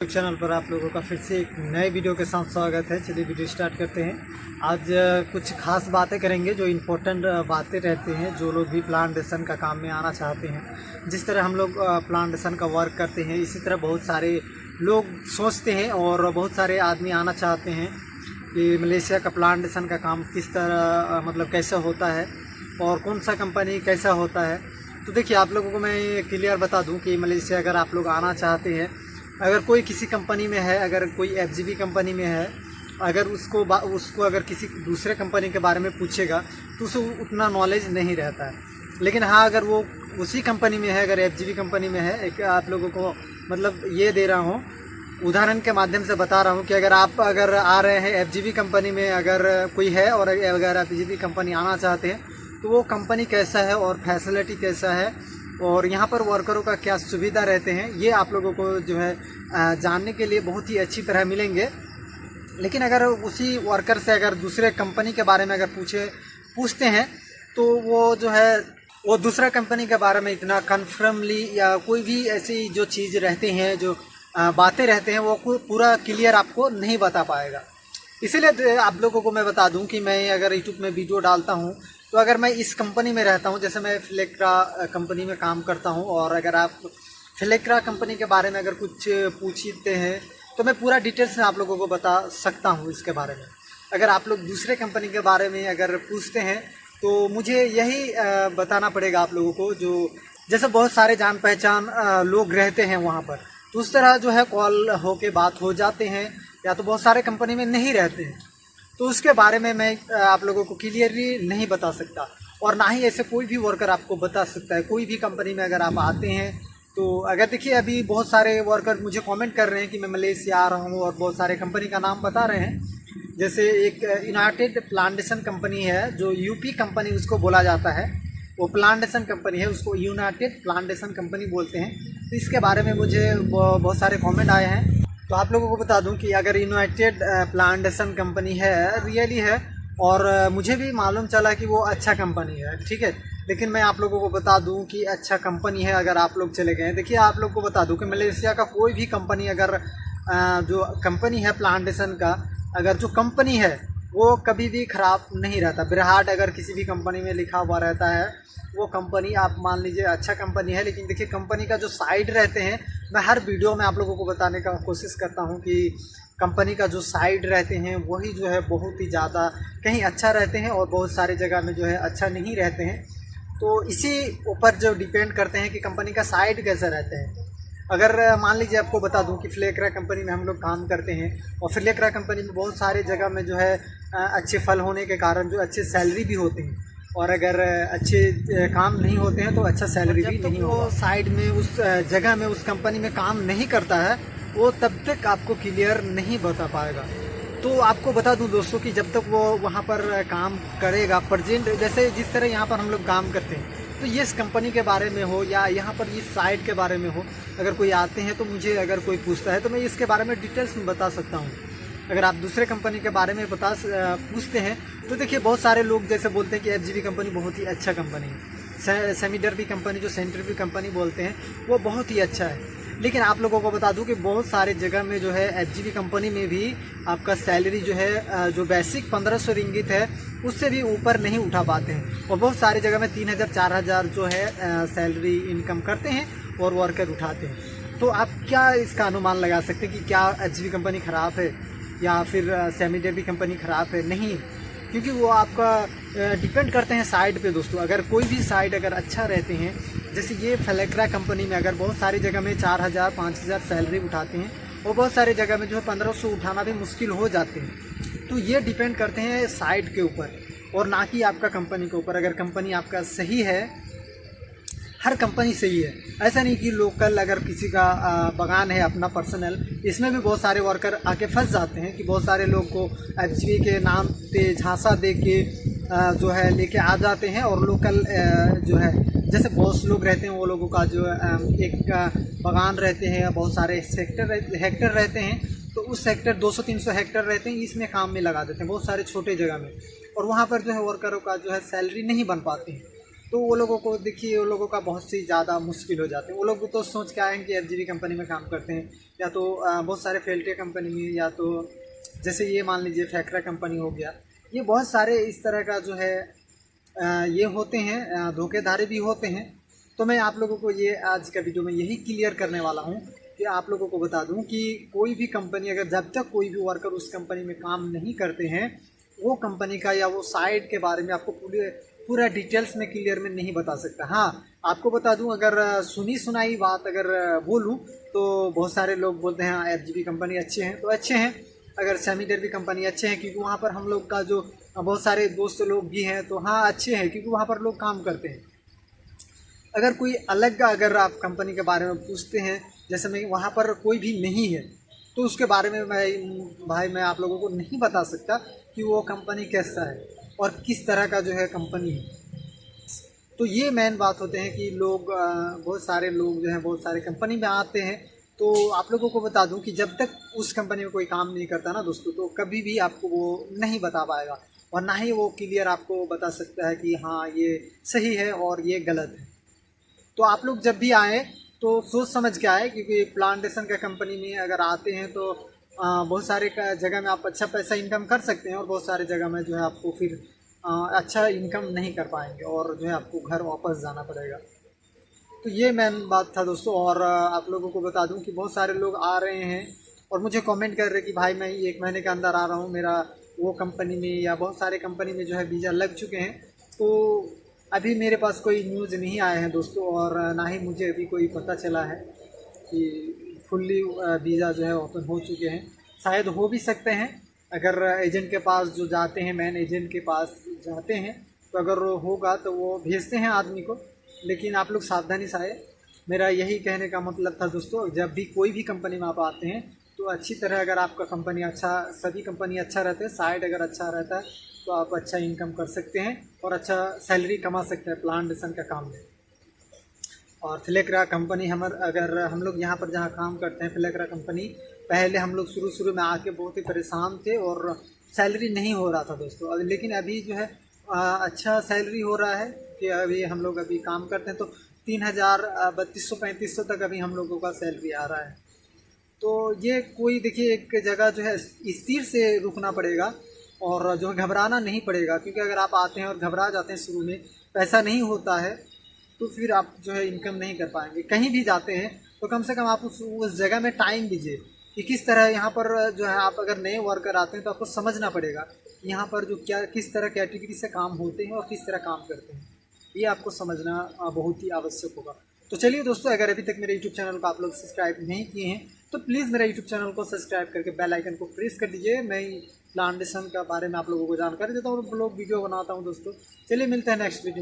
Channel पर आप लोगों का फिर से एक नए वीडियो के साथ स्वागत है। चलिए वीडियो स्टार्ट करते हैं। आज कुछ खास बातें करेंगे जो इम्पोर्टेंट बातें रहती हैं, जो लोग भी प्लांटेशन का काम में आना चाहते हैं। जिस तरह हम लोग प्लांटेशन का वर्क करते हैं, इसी तरह बहुत सारे लोग सोचते हैं और बहुत सारे आदमी आना चाहते हैं कि मलेशिया का प्लांटेशन का काम किस तरह मतलब कैसा होता है और कौन सा कंपनी कैसा होता है। तो देखिए, आप लोगों को मैं क्लियर बता दूं कि मलेशिया अगर आप लोग आना चाहते हैं, अगर कोई किसी कंपनी में है, अगर कोई एफजीबी कंपनी में है, अगर उसको अगर किसी दूसरे कंपनी के बारे में पूछेगा तो उसे उतना नॉलेज नहीं रहता है। लेकिन हाँ, अगर वो उसी कंपनी में है, अगर एफजीबी कंपनी में है, एक आप लोगों को मतलब ये दे रहा हूँ, उदाहरण के माध्यम से बता रहा हूँ कि अगर आप आ रहे हैं एफजीबी कंपनी में, अगर कोई है और अगर एफजीबी कंपनी आना चाहते हैं तो वो कंपनी कैसा है और फैसिलिटी कैसा है और यहाँ पर वर्करों का क्या सुविधा रहते हैं, ये आप लोगों को जो है जानने के लिए बहुत ही अच्छी तरह मिलेंगे। लेकिन अगर उसी वर्कर से अगर दूसरे कंपनी के बारे में अगर पूछते हैं तो वो जो है वो दूसरा कंपनी के बारे में इतना कन्फर्मली या कोई भी ऐसी जो चीज़ रहते हैं, जो बातें रहते हैं, वो पूरा क्लियर आपको नहीं बता पाएगा। इसीलिए आप लोगों को मैं बता दूं कि मैं अगर यूट्यूब में वीडियो डालता हूं तो अगर मैं इस कंपनी में रहता हूं, जैसे मैं फ्लेक्रा कंपनी में काम करता हूं, और अगर आप फ्लेक्रा कंपनी के बारे में अगर कुछ पूछते हैं तो मैं पूरा डिटेल्स में आप लोगों को बता सकता हूं इसके बारे में। अगर आप लोग दूसरे कंपनी के बारे में अगर पूछते हैं तो मुझे यही बताना पड़ेगा आप लोगों को, जो जैसे बहुत सारे जान पहचान लोग रहते हैं वहाँ पर, तो उस तरह जो है कॉल होके बात हो जाते हैं, या तो बहुत सारे कंपनी में नहीं रहते हैं, तो उसके बारे में मैं आप लोगों को क्लियरली नहीं बता सकता। और ना ही ऐसे कोई भी वर्कर आपको बता सकता है। कोई भी कंपनी में अगर आप आते हैं तो अगर देखिए, अभी बहुत सारे वर्कर मुझे कमेंट कर रहे हैं कि मैं मलेशिया आ रहा हूँ और बहुत सारे कंपनी का नाम बता रहे हैं। जैसे एक यूनाइटेड प्लांटेशन कंपनी है, जो यूपी कंपनी उसको बोला जाता है, वो प्लांटेशन कंपनी है, उसको यूनाइटेड प्लांटेशन कंपनी बोलते हैं। तो इसके बारे में मुझे बहुत सारे कमेंट आए हैं। तो आप लोगों को बता दूं कि अगर यूनाइटेड प्लांटेशन कंपनी है, रियली है, और मुझे भी मालूम चला कि वो अच्छा कंपनी है, ठीक है। लेकिन मैं आप लोगों को बता दूं कि अच्छा कंपनी है। अगर आप लोग चले गए, देखिए आप लोग को बता दूं कि मलेशिया का कोई भी कंपनी अगर जो कंपनी है प्लांटेशन का, अगर जो कंपनी है वो कभी भी ख़राब नहीं रहता। बिरहाट अगर किसी भी कंपनी में लिखा हुआ रहता है, वो कंपनी आप मान लीजिए अच्छा कंपनी है। लेकिन देखिए, कंपनी का जो साइड रहते हैं, मैं हर वीडियो में आप लोगों को बताने का कोशिश करता हूं कि कंपनी का जो साइड रहते हैं वही जो है बहुत ही ज़्यादा कहीं अच्छा रहते हैं और बहुत सारी जगह में जो है अच्छा नहीं रहते हैं। तो इसी ऊपर जो डिपेंड करते हैं कि कंपनी का साइड कैसे रहते हैं। अगर मान लीजिए आपको बता दूं कि फ्लेक्रा कंपनी में हम लोग काम करते हैं, और फ्लेक्रा कंपनी में बहुत सारे जगह में जो है अच्छे फल होने के कारण जो अच्छे सैलरी भी होते हैं, और अगर अच्छे काम नहीं होते हैं तो अच्छा सैलरी भी नहीं होगा। साइड में उस जगह में उस कंपनी में काम नहीं करता है, वो तब तक आपको क्लियर नहीं बता पाएगा। तो आपको बता दूं दोस्तों कि जब तक वो वहाँ पर काम करेगा, प्रेजेंट जैसे जिस तरह यहाँ पर हम लोग काम करते हैं, तो ये इस कंपनी के बारे में हो या यहाँ पर इस साइड के बारे में हो, अगर कोई आते हैं तो मुझे अगर कोई पूछता है तो मैं इसके बारे में डिटेल्स में बता सकता हूँ। अगर आप दूसरे कंपनी के बारे में पूछते हैं तो देखिए, बहुत सारे लोग जैसे बोलते हैं कि एफजीबी कंपनी बहुत ही अच्छा कंपनी है, सेमीडरबी कंपनी जो सेंट्रबी कंपनी बोलते हैं वो बहुत ही अच्छा है। लेकिन आप लोगों को बता दूं कि बहुत सारे जगह में जो है एफजीबी कंपनी में भी आपका सैलरी जो है जो बेसिक 1500 रिंगित है उससे भी ऊपर नहीं उठा पाते हैं, और बहुत सारी जगह में 3000-4000 जो है सैलरी इनकम करते हैं और वर्कर उठाते हैं। तो आप क्या इसका अनुमान लगा सकते हैं कि क्या एफजीबी कंपनी ख़राब है या फिर सेमीडरबी कंपनी ख़राब है? नहीं, क्योंकि वो आपका डिपेंड करते हैं साइड पे दोस्तों। अगर कोई भी साइड अगर अच्छा रहते हैं, जैसे ये फ्लेक्रा कंपनी में अगर बहुत सारी जगह में 4000-5000 सैलरी उठाते हैं, और बहुत सारी जगह में जो है 1500 उठाना भी मुश्किल हो जाते हैं। तो ये डिपेंड करते हैं साइड के ऊपर और ना कि आपका कंपनी के ऊपर। अगर कंपनी आपका सही है, हर कंपनी सही है, ऐसा नहीं कि लोकल अगर किसी का बगान है अपना पर्सनल, इसमें भी बहुत सारे वर्कर आके फंस जाते हैं कि बहुत सारे लोग को एफजीबी के नाम पे झांसा दे के जो है लेके आ जाते हैं, और लोकल जो है जैसे बॉस लोग रहते हैं, वो लोगों का जो एक बगान रहते हैं, बहुत सारे हेक्टर रहते हैं, तो उस सेक्टर 200-300 हेक्टर रहते हैं, इसमें काम में लगा देते हैं बहुत सारे छोटे जगह में, और वहाँ पर जो है वर्करों का जो है सैलरी नहीं बन पाती है। तो वो लोगों को देखिए, वो लोगों का बहुत सी ज़्यादा मुश्किल हो जाते हैं। वो लोग तो सोच के आए हैं कि FGV कंपनी में काम करते हैं, या तो बहुत सारे फेल्टे कंपनी में, या तो जैसे ये मान लीजिए फैक्रा कंपनी हो गया। ये बहुत सारे इस तरह का जो है ये होते हैं, धोखेधारी भी होते हैं। तो मैं आप लोगों को ये आज का वीडियो में यही क्लियर करने वाला हूँ कि आप लोगों को बता दूं कि कोई भी कंपनी, अगर जब तक कोई भी वर्कर उस कंपनी में काम नहीं करते हैं, वो कंपनी का या वो साइट के बारे में आपको पूरा डिटेल्स में क्लियर में नहीं बता सकता। हाँ, आपको बता दूं, अगर सुनी सुनाई बात अगर बोलूं तो बहुत सारे लोग बोलते हैं FGV कंपनी अच्छे हैं, तो अच्छे हैं। अगर सेमी डर्बी कंपनी अच्छे हैं, क्योंकि वहाँ पर हम लोग का जो बहुत सारे दोस्त लोग भी हैं, तो हाँ अच्छे हैं, क्योंकि वहाँ पर लोग काम करते हैं। अगर कोई अलग का अगर आप कंपनी के बारे में पूछते हैं, जैसे मैं वहाँ पर कोई भी नहीं है, तो उसके बारे में मैं आप लोगों को नहीं बता सकता कि वो कंपनी कैसा है और किस तरह का जो है कंपनी है। तो ये मेन बात होते हैं कि लोग बहुत सारे लोग जो हैं बहुत सारे कंपनी में आते हैं। तो आप लोगों को बता दूं कि जब तक उस कंपनी में कोई काम नहीं करता ना दोस्तों, तो कभी भी आपको वो नहीं बता पाएगा, और ना ही वो क्लियर आपको बता सकता है कि हाँ ये सही है और ये गलत है। तो आप लोग जब भी आएँ तो सोच समझ के आए, क्योंकि प्लांटेशन का कंपनी में अगर आते हैं तो बहुत सारे जगह में आप अच्छा पैसा इनकम कर सकते हैं, और बहुत सारे जगह में जो है आपको फिर अच्छा इनकम नहीं कर पाएंगे, और जो है आपको घर वापस जाना पड़ेगा। तो ये मेन बात था दोस्तों। और आप लोगों को बता दूं कि बहुत सारे लोग आ रहे हैं और मुझे कमेंट कर रहे हैं कि भाई मैं 1 महीने के अंदर आ रहा हूँ, मेरा वो कंपनी में या बहुत सारे कंपनी में जो है वीज़ा लग चुके हैं। तो अभी मेरे पास कोई न्यूज़ नहीं आए हैं दोस्तों, और ना ही मुझे अभी कोई पता चला है कि फुल्ली वीज़ा जो है ओपन हो चुके हैं। शायद हो भी सकते हैं, अगर एजेंट के पास जो जाते हैं, मेन एजेंट के पास जाते हैं, तो अगर होगा तो वो भेजते हैं आदमी को। लेकिन आप लोग सावधानी से आए, मेरा यही कहने का मतलब था दोस्तों। जब भी कोई भी कंपनी में आप आते हैं तो अच्छी तरह, अगर आपका कंपनी अच्छा, सभी कंपनी अच्छा रहते हैं, साइट अगर अच्छा रहता है, तो आप अच्छा इनकम कर सकते हैं और अच्छा सैलरी कमा सकते हैं प्लांटेशन का काम में। और फ्लेक्रा कंपनी अगर हम लोग यहाँ पर जहाँ काम करते हैं, फ्लेक्रा कंपनी, पहले हम लोग शुरू में आके बहुत ही परेशान थे और सैलरी नहीं हो रहा था दोस्तों। लेकिन अभी जो है अच्छा सैलरी हो रहा है, कि अभी हम लोग अभी काम करते हैं तो 3000 3200-3500 तक अभी हम लोगों का सैलरी आ रहा है। तो ये कोई देखिए एक जगह जो है स्थिर से रुकना पड़ेगा, और जो घबराना नहीं पड़ेगा, क्योंकि अगर आप आते हैं और घबरा जाते हैं शुरू में, पैसा नहीं होता है, तो फिर आप जो है इनकम नहीं कर पाएंगे। कहीं भी जाते हैं तो कम से कम आप उस जगह में टाइम दीजिए कि किस तरह यहाँ पर जो है, आप अगर नए वर्कर आते हैं तो आपको समझना पड़ेगा यहाँ पर जो किस तरह कैटेगरी से काम होते हैं और किस तरह काम करते हैं। ये आपको समझना बहुत ही आवश्यक होगा। तो चलिए दोस्तों, अगर अभी तक मेरे YouTube चैनल को आप लोग सब्सक्राइब नहीं किए हैं तो प्लीज़ मेरा YouTube चैनल को सब्सक्राइब करके बेल आइकन को प्रेस कर दीजिए। मैं प्लांटेशन का बारे में आप लोगों को जानकारी देता हूँ और ब्लॉग वीडियो बनाता हूँ दोस्तों। चलिए मिलते हैं नेक्स्ट वीडियो।